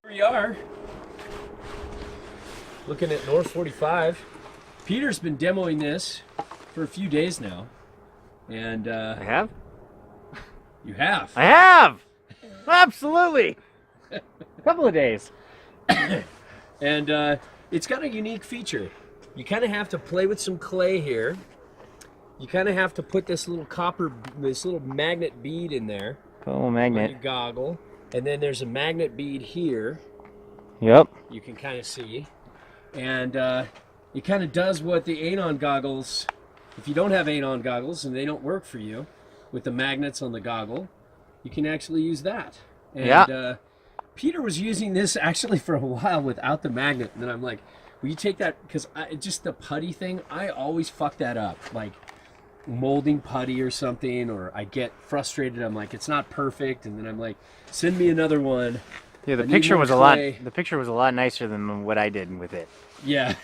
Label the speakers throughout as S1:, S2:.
S1: Here we are, looking at North 45. Peter's been demoing this for a few days now, and
S2: I have?
S1: you have.
S2: I have! Absolutely! A couple of days.
S1: And it's got a unique feature. You kind of have to play with some clay here. You kind of have to put this little magnet bead in there.
S2: Put a little
S1: On
S2: magnet.
S1: your goggle. And then there's a magnet bead here.
S2: Yep.
S1: You can kind of see. And it kind of does what the Anon goggles, if you don't have Anon goggles and they don't work for you, with the magnets on the goggle, you can actually use that. And
S2: yeah.
S1: Peter was using this actually for a while without the magnet. And then I'm like, will you take that? Because just the putty thing, I always fuck that up. Like molding putty or something, or I get frustrated. I'm like, it's not perfect. And then I'm like, send me another one.
S2: Yeah, the picture was a lot nicer than what I did with it.
S1: Yeah.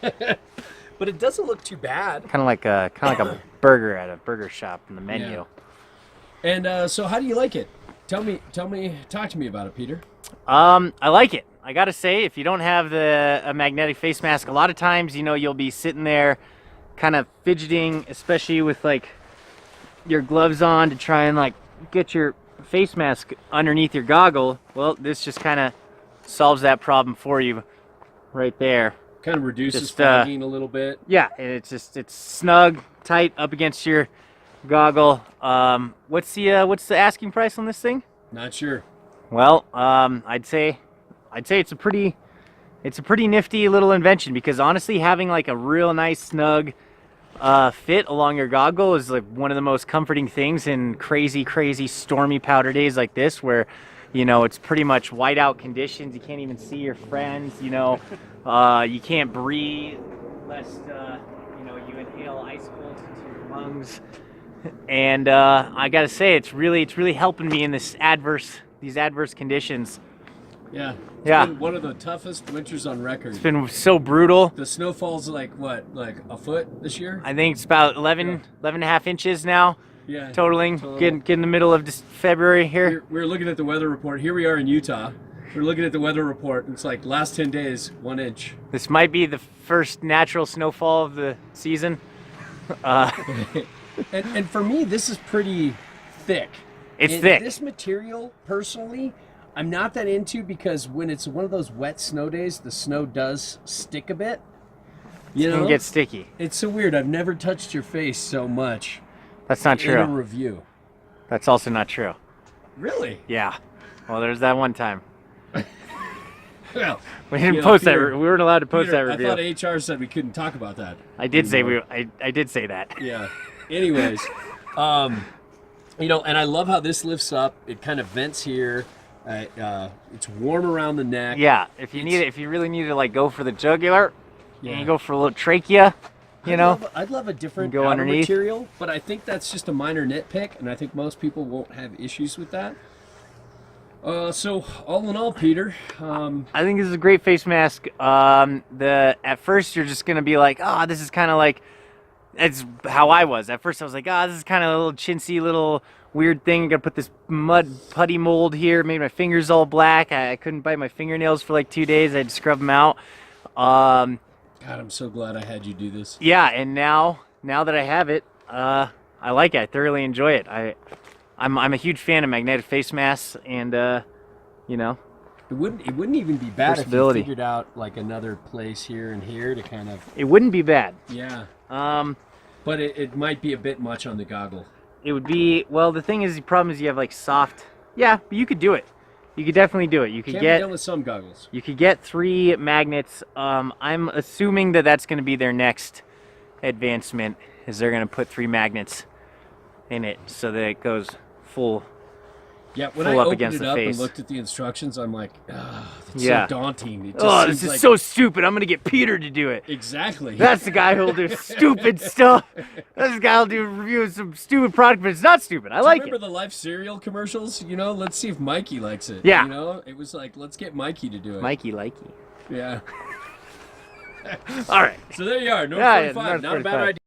S1: But it doesn't look too bad.
S2: Kind of like a burger at a burger shop in the menu.
S1: Yeah. And so how do you like it? Talk to me about it, Peter.
S2: I like it. I gotta say, if you don't have a magnetic face mask, a lot of times, you'll be sitting there kind of fidgeting, especially with like your gloves on to try and like get your face mask underneath your goggle. Well, this just kind of solves that problem for you right there.
S1: Kind of reduces fogging a little bit.
S2: Yeah, it's snug, tight up against your goggle. What's the asking price on this thing?
S1: Not sure.
S2: Well, I'd say it's a pretty nifty little invention, because honestly, having like a real nice snug fit along your goggle is like one of the most comforting things in crazy stormy powder days like this, where it's pretty much whiteout conditions. You can't even see your friends. You can't breathe lest you inhale ice cold into your lungs. And I gotta say, it's really helping me in these adverse conditions.
S1: Yeah. It's been one of the toughest winters on record.
S2: It's been so brutal.
S1: The snowfall's like a foot this year?
S2: I think it's about 11 and a half inches now.
S1: Yeah.
S2: Totaling. Getting in the middle of February here.
S1: We're looking at the weather report. Here we are in Utah. We're looking at the weather report, and it's like last 10 days, 1 inch.
S2: This might be the first natural snowfall of the season.
S1: And for me, this is pretty thick.
S2: It's thick.
S1: This material, personally, I'm not that into, because when it's one of those wet snow days, the snow does stick a bit.
S2: It can get sticky.
S1: It's so weird. I've never touched your face so much.
S2: That's not true.
S1: In a review.
S2: That's also not true.
S1: Really?
S2: Yeah. Well, there's that one time.
S1: Well,
S2: we didn't post that. We weren't allowed to post that review.
S1: I thought HR said we couldn't talk about that.
S2: I did say I did say that.
S1: Yeah. Anyways, and I love how this lifts up. It kind of vents here. It's warm around the neck.
S2: Yeah. If you really need to like go for the jugular, and you go for a little trachea,
S1: I'd love a different
S2: go
S1: outer
S2: underneath
S1: material, but I think that's just a minor nitpick, and I think most people won't have issues with that. So all in all, Peter,
S2: I think this is a great face mask. At first you're just gonna be like, this is kind of like, that's how I was. At first I was like, this is kind of a little chintzy, little weird thing. I gotta put this mud putty mold here. It made my fingers all black. I couldn't bite my fingernails for like 2 days. I had to scrub them out.
S1: God, I'm so glad I had you do this.
S2: Yeah, and now that I have it, I like it. I thoroughly enjoy it. I'm a huge fan of magnetic face masks, and
S1: it wouldn't even be bad if you figured out like another place here and here to kind of.
S2: It wouldn't be bad.
S1: Yeah. But it might be a bit much on the goggle.
S2: It would be. Well, the problem is you have like soft. Yeah, but you could do it. You could definitely do it. You could
S1: be done with some goggles.
S2: You could get 3 magnets. I'm assuming that's going to be their next advancement. Is they're going to put 3 magnets in it so that it goes full.
S1: Yeah, when I opened it up and looked at the instructions, I'm like, that's so daunting. It just
S2: this is so stupid. I'm going to get Peter to do it.
S1: Exactly.
S2: That's the guy who'll do stupid stuff. That's the guy who'll do reviews of some stupid product, but it's not stupid. I like it.
S1: Remember the Life cereal commercials? Let's see if Mikey likes it.
S2: Yeah.
S1: It was like, let's get Mikey to do it.
S2: Likey.
S1: Yeah.
S2: All right.
S1: So there you are, North 45. Not a bad idea.